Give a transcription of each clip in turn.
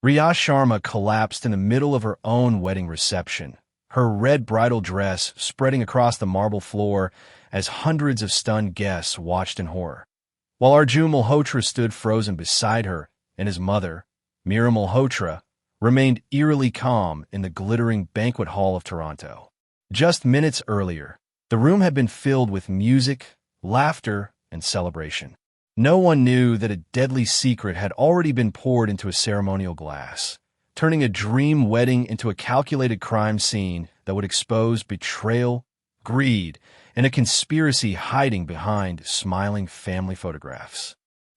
Riya Sharma collapsed in the middle of her own wedding reception, her red bridal dress spreading across the marble floor as hundreds of stunned guests watched in horror. While Arjun Malhotra stood frozen beside her, and his mother, Meera Malhotra, remained eerily calm in the glittering banquet hall of Toronto. Just minutes earlier, the room had been filled with music, laughter, and celebration. No one knew that a deadly secret had already been poured into a ceremonial glass, turning a dream wedding into a calculated crime scene that would expose betrayal, greed, and a conspiracy hiding behind smiling family photographs.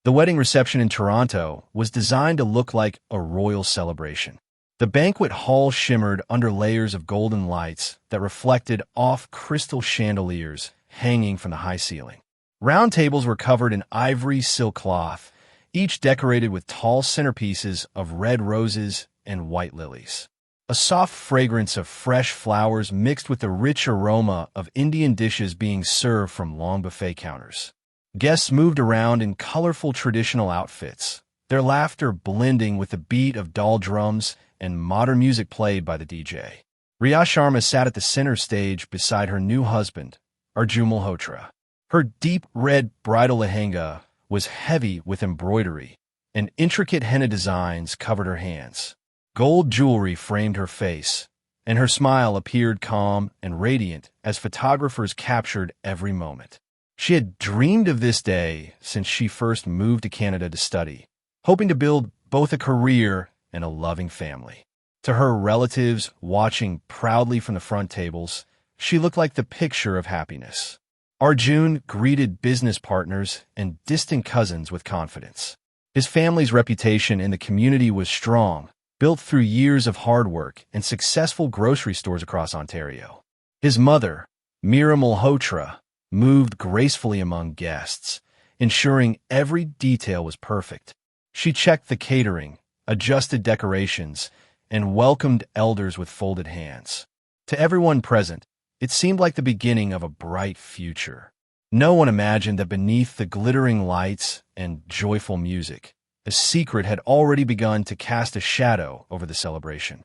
The wedding reception in Toronto was designed to look like a royal celebration. The banquet hall shimmered under layers of golden lights that reflected off crystal chandeliers hanging from the high ceiling. Round tables were covered in ivory silk cloth, each decorated with tall centerpieces of red roses and white lilies. A soft fragrance of fresh flowers mixed with the rich aroma of Indian dishes being served from long buffet counters. Guests moved around in colorful traditional outfits, their laughter blending with the beat of doll drums and modern music played by the DJ. Riya Sharma sat at the center stage beside her new husband, Arjun Malhotra. Her deep red bridal lehenga was heavy with embroidery, and intricate henna designs covered her hands. Gold jewelry framed her face, and her smile appeared calm and radiant as photographers captured every moment. She had dreamed of this day since she first moved to Canada to study, hoping to build both a career and a loving family. To her relatives watching proudly from the front tables, she looked like the picture of happiness. Arjun greeted business partners and distant cousins with confidence. His family's reputation in the community was strong, built through years of hard work and successful grocery stores across Ontario. His mother, Meera Malhotra, moved gracefully among guests, ensuring every detail was perfect. She checked the catering, adjusted decorations, and welcomed elders with folded hands. To everyone present, it seemed like the beginning of a bright future. No one imagined that beneath the glittering lights and joyful music, a secret had already begun to cast a shadow over the celebration.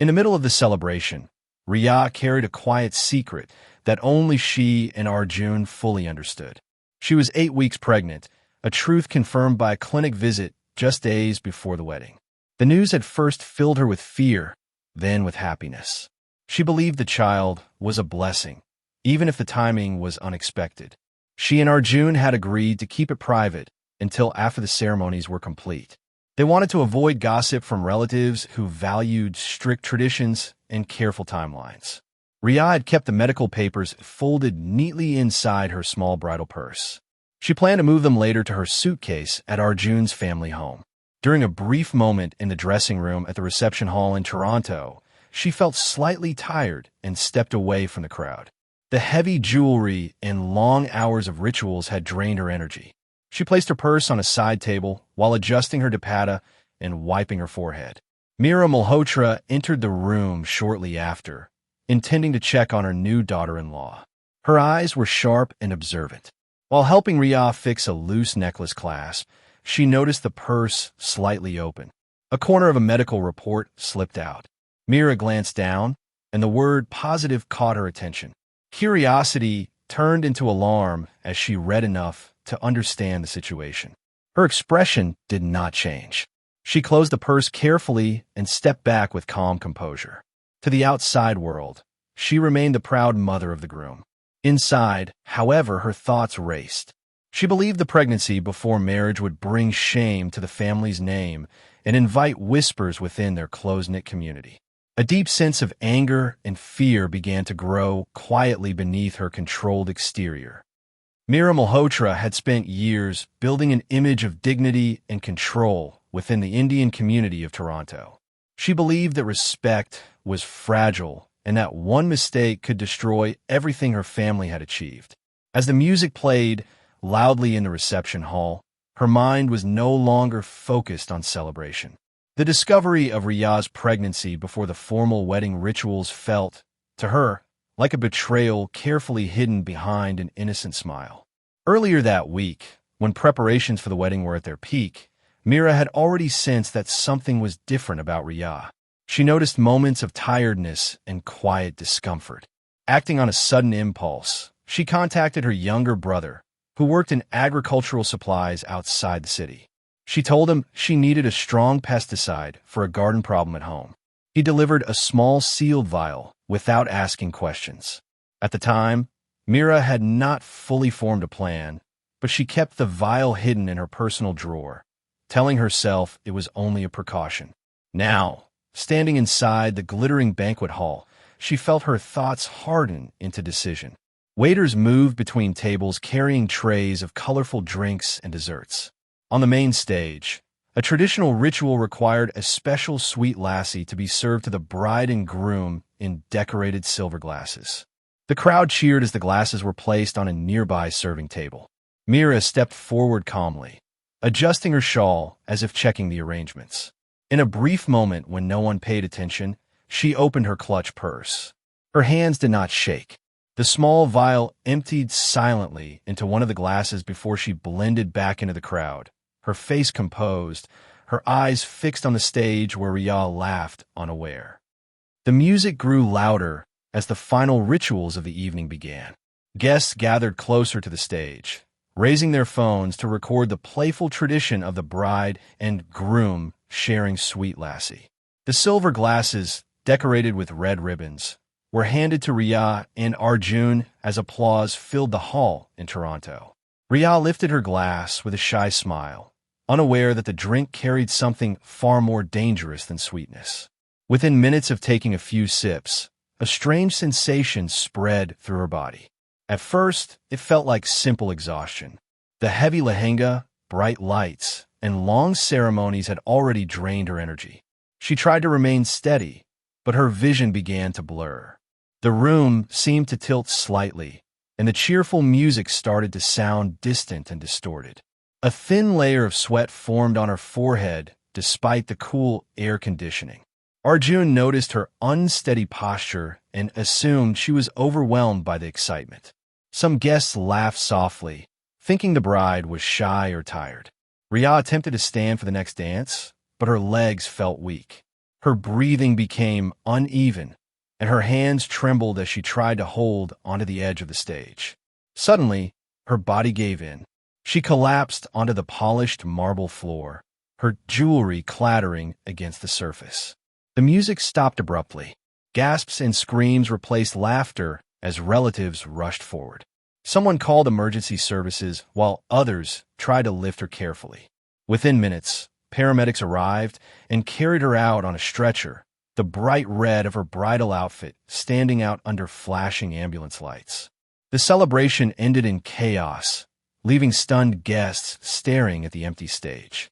In the middle of the celebration, Riya carried a quiet secret that only she and Arjun fully understood. She was 8 weeks pregnant, a truth confirmed by a clinic visit just days before the wedding. The news had first filled her with fear, then with happiness. She believed the child was a blessing, even if the timing was unexpected. She and Arjun had agreed to keep it private until after the ceremonies were complete. They wanted to avoid gossip from relatives who valued strict traditions and careful timelines. Riya had kept the medical papers folded neatly inside her small bridal purse. She planned to move them later to her suitcase at Arjun's family home. During a brief moment in the dressing room at the reception hall in Toronto, she felt slightly tired and stepped away from the crowd. The heavy jewelry and long hours of rituals had drained her energy. She placed her purse on a side table while adjusting her dupatta and wiping her forehead. Meera Malhotra entered the room shortly after, intending to check on her new daughter-in-law. Her eyes were sharp and observant. While helping Riya fix a loose necklace clasp, she noticed the purse slightly open. A corner of a medical report slipped out. Meera glanced down, and the word positive caught her attention. Curiosity turned into alarm as she read enough to understand the situation. Her expression did not change. She closed the purse carefully and stepped back with calm composure. To the outside world, she remained the proud mother of the groom. Inside, however, her thoughts raced. She believed the pregnancy before marriage would bring shame to the family's name and invite whispers within their close-knit community. A deep sense of anger and fear began to grow quietly beneath her controlled exterior. Meera Malhotra had spent years building an image of dignity and control within the Indian community of Toronto. She believed that respect was fragile and that one mistake could destroy everything her family had achieved. As the music played loudly in the reception hall, her mind was no longer focused on celebration. The discovery of Riya's pregnancy before the formal wedding rituals felt, to her, like a betrayal carefully hidden behind an innocent smile. Earlier that week, when preparations for the wedding were at their peak, Mira had already sensed that something was different about Riya. She noticed moments of tiredness and quiet discomfort. Acting on a sudden impulse, she contacted her younger brother, who worked in agricultural supplies outside the city. She told him she needed a strong pesticide for a garden problem at home. He delivered a small sealed vial without asking questions. At the time, Mira had not fully formed a plan, but she kept the vial hidden in her personal drawer, telling herself it was only a precaution. Now, standing inside the glittering banquet hall, she felt her thoughts harden into decision. Waiters moved between tables carrying trays of colorful drinks and desserts. On the main stage, a traditional ritual required a special sweet lassie to be served to the bride and groom in decorated silver glasses. The crowd cheered as the glasses were placed on a nearby serving table. Mira stepped forward calmly, adjusting her shawl as if checking the arrangements. In a brief moment when no one paid attention, she opened her clutch purse. Her hands did not shake. The small vial emptied silently into one of the glasses before she blended back into the crowd, her face composed, her eyes fixed on the stage where Riya laughed unaware. The music grew louder as the final rituals of the evening began. Guests gathered closer to the stage, raising their phones to record the playful tradition of the bride and groom sharing sweet lassie. The silver glasses, decorated with red ribbons, were handed to Riya and Arjun as applause filled the hall in Toronto. Riya lifted her glass with a shy smile, unaware that the drink carried something far more dangerous than sweetness. Within minutes of taking a few sips, a strange sensation spread through her body. At first, it felt like simple exhaustion. The heavy lehenga, bright lights, and long ceremonies had already drained her energy. She tried to remain steady, but her vision began to blur. The room seemed to tilt slightly, and the cheerful music started to sound distant and distorted. A thin layer of sweat formed on her forehead despite the cool air conditioning. Arjun noticed her unsteady posture and assumed she was overwhelmed by the excitement. Some guests laughed softly, thinking the bride was shy or tired. Riya attempted to stand for the next dance, but her legs felt weak. Her breathing became uneven, and her hands trembled as she tried to hold onto the edge of the stage. Suddenly, her body gave in. She collapsed onto the polished marble floor, her jewelry clattering against the surface. The music stopped abruptly. Gasps and screams replaced laughter as relatives rushed forward. Someone called emergency services while others tried to lift her carefully. Within minutes, paramedics arrived and carried her out on a stretcher, the bright red of her bridal outfit standing out under flashing ambulance lights. The celebration ended in chaos, leaving stunned guests staring at the empty stage.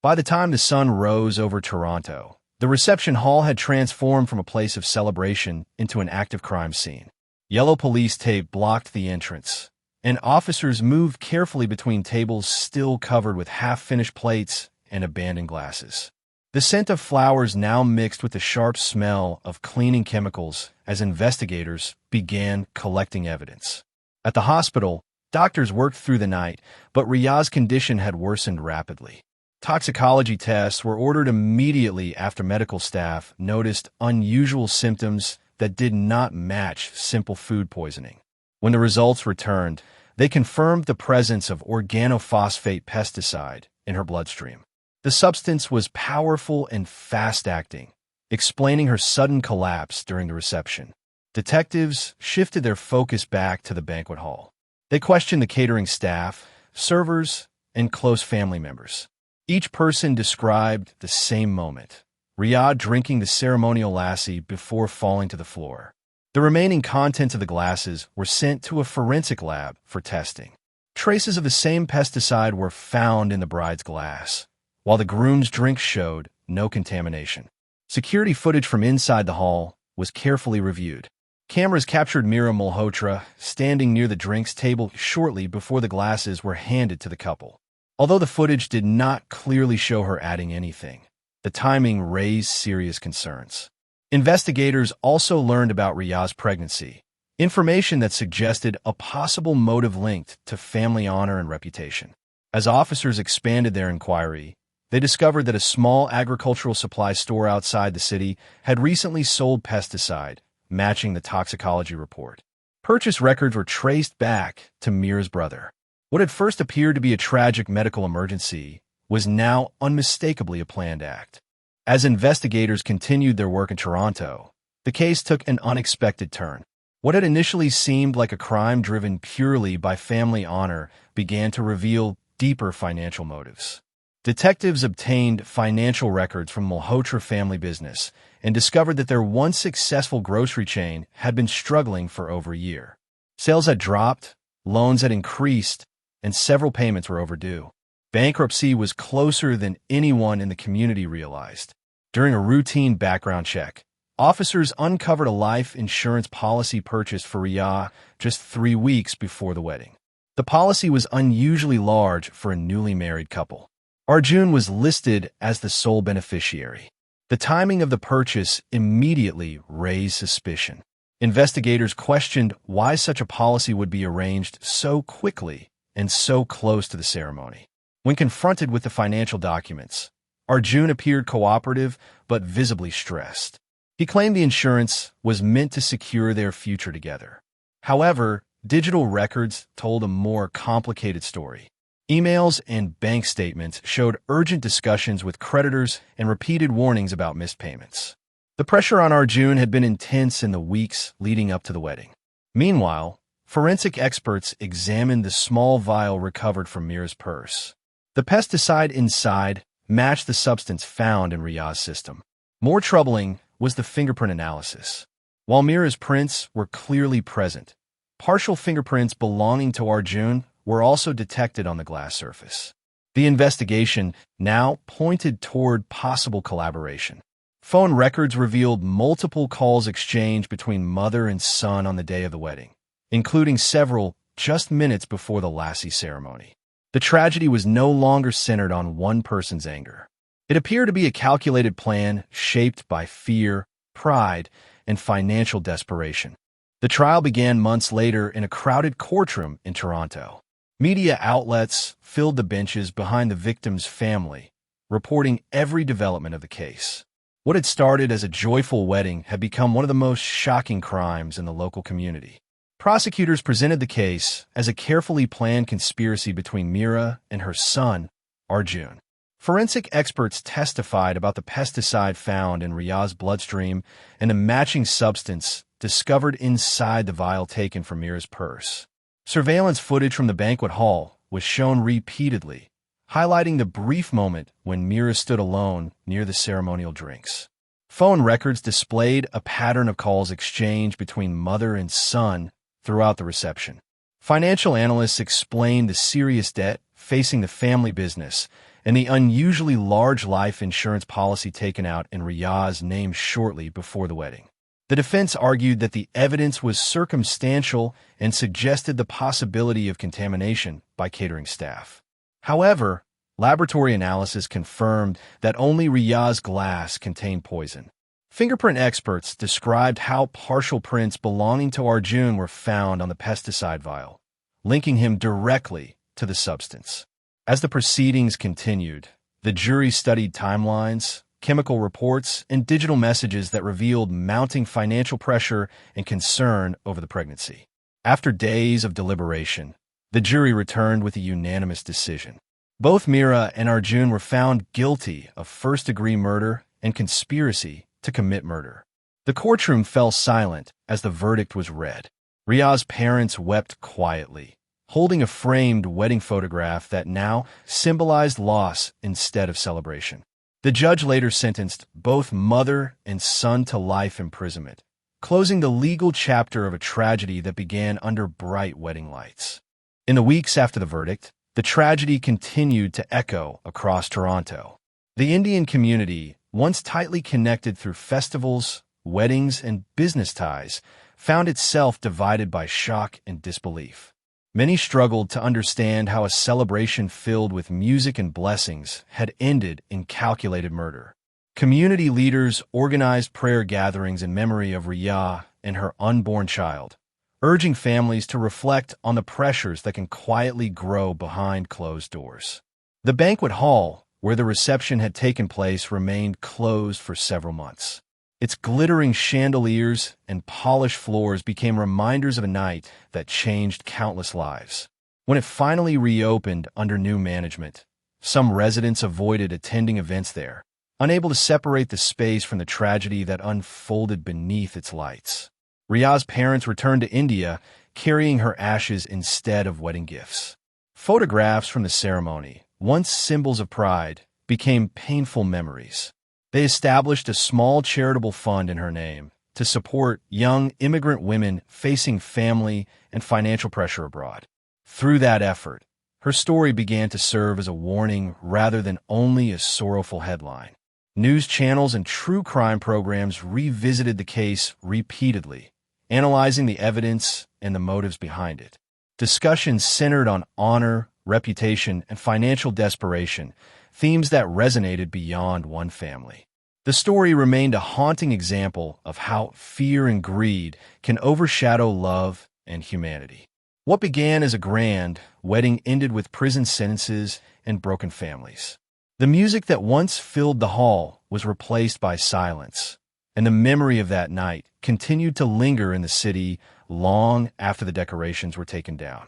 By the time the sun rose over Toronto, the reception hall had transformed from a place of celebration into an active crime scene. Yellow police tape blocked the entrance, and officers moved carefully between tables still covered with half-finished plates and abandoned glasses. The scent of flowers now mixed with the sharp smell of cleaning chemicals as investigators began collecting evidence. At the hospital, doctors worked through the night, but Riya's condition had worsened rapidly. Toxicology tests were ordered immediately after medical staff noticed unusual symptoms that did not match simple food poisoning. When the results returned, they confirmed the presence of organophosphate pesticide in her bloodstream. The substance was powerful and fast-acting, explaining her sudden collapse during the reception. Detectives shifted their focus back to the banquet hall. They questioned the catering staff, servers, and close family members. Each person described the same moment: Riya drinking the ceremonial lassie before falling to the floor. The remaining contents of the glasses were sent to a forensic lab for testing. Traces of the same pesticide were found in the bride's glass, while the groom's drink showed no contamination. Security footage from inside the hall was carefully reviewed. Cameras captured Mira Malhotra standing near the drinks table shortly before the glasses were handed to the couple. Although the footage did not clearly show her adding anything, the timing raised serious concerns. Investigators also learned about Riya's pregnancy, information that suggested a possible motive linked to family honor and reputation. As officers expanded their inquiry, They discovered that a small agricultural supply store outside the city had recently sold pesticide, matching the toxicology report. Purchase records were traced back to Mira's brother. What had first appeared to be a tragic medical emergency was now unmistakably a planned act. As investigators continued their work in Toronto, the case took an unexpected turn. What had initially seemed like a crime driven purely by family honor began to reveal deeper financial motives. Detectives obtained financial records from Malhotra family business and discovered that their once successful grocery chain had been struggling for over a year. Sales had dropped, loans had increased, and several payments were overdue. Bankruptcy was closer than anyone in the community realized. During a routine background check, officers uncovered a life insurance policy purchased for Riya just 3 weeks before the wedding. The policy was unusually large for a newly married couple. Arjun was listed as the sole beneficiary. The timing of the purchase immediately raised suspicion. Investigators questioned why such a policy would be arranged so quickly and so close to the ceremony. When confronted with the financial documents, Arjun appeared cooperative but visibly stressed. He claimed the insurance was meant to secure their future together. However, digital records told a more complicated story. Emails and bank statements showed urgent discussions with creditors and repeated warnings about missed payments. The pressure on Arjun had been intense in the weeks leading up to the wedding. Meanwhile, forensic experts examined the small vial recovered from Mira's purse. The pesticide inside matched the substance found in Riya's system. More troubling was the fingerprint analysis. While Mira's prints were clearly present, partial fingerprints belonging to Arjun were also detected on the glass surface. The investigation now pointed toward possible collaboration. Phone records revealed multiple calls exchanged between mother and son on the day of the wedding, including several just minutes before the lassie ceremony. The tragedy was no longer centered on one person's anger. It appeared to be a calculated plan shaped by fear, pride, and financial desperation. The trial began months later in a crowded courtroom in Toronto. Media outlets filled the benches behind the victim's family, reporting every development of the case. What had started as a joyful wedding had become one of the most shocking crimes in the local community. Prosecutors presented the case as a carefully planned conspiracy between Mira and her son, Arjun. Forensic experts testified about the pesticide found in Riya's bloodstream and a matching substance discovered inside the vial taken from Mira's purse. Surveillance footage from the banquet hall was shown repeatedly, highlighting the brief moment when Mira stood alone near the ceremonial drinks. Phone records displayed a pattern of calls exchanged between mother and son throughout the reception. Financial analysts explained the serious debt facing the family business and the unusually large life insurance policy taken out in Riya's name shortly before the wedding. The defense argued that the evidence was circumstantial and suggested the possibility of contamination by catering staff. However, laboratory analysis confirmed that only Riya's glass contained poison. Fingerprint experts described how partial prints belonging to Arjun were found on the pesticide vial, linking him directly to the substance. As the proceedings continued, the jury studied timelines, chemical reports, and digital messages that revealed mounting financial pressure and concern over the pregnancy. After days of deliberation, the jury returned with a unanimous decision. Both Mira and Arjun were found guilty of first-degree murder and conspiracy to commit murder. The courtroom fell silent as the verdict was read. Riya's parents wept quietly, holding a framed wedding photograph that now symbolized loss instead of celebration. The judge later sentenced both mother and son to life imprisonment, closing the legal chapter of a tragedy that began under bright wedding lights. In the weeks after the verdict, the tragedy continued to echo across Toronto. The Indian community, once tightly connected through festivals, weddings, and business ties, found itself divided by shock and disbelief. Many struggled to understand how a celebration filled with music and blessings had ended in calculated murder. Community leaders organized prayer gatherings in memory of Riya and her unborn child, urging families to reflect on the pressures that can quietly grow behind closed doors. The banquet hall where the reception had taken place, remained closed for several months. Its glittering chandeliers and polished floors became reminders of a night that changed countless lives. When it finally reopened under new management, some residents avoided attending events there, unable to separate the space from the tragedy that unfolded beneath its lights. Riya's parents returned to India, carrying her ashes instead of wedding gifts. Photographs from the ceremony, once symbols of pride, became painful memories. They established a small charitable fund in her name to support young immigrant women facing family and financial pressure abroad. Through that effort, her story began to serve as a warning rather than only a sorrowful headline. News channels and true crime programs revisited the case repeatedly, analyzing the evidence and the motives behind it. Discussions centered on honor, reputation, and financial desperation, themes that resonated beyond one family. The story remained a haunting example of how fear and greed can overshadow love and humanity. What began as a grand wedding ended with prison sentences and broken families. The music that once filled the hall was replaced by silence, and the memory of that night continued to linger in the city long after the decorations were taken down.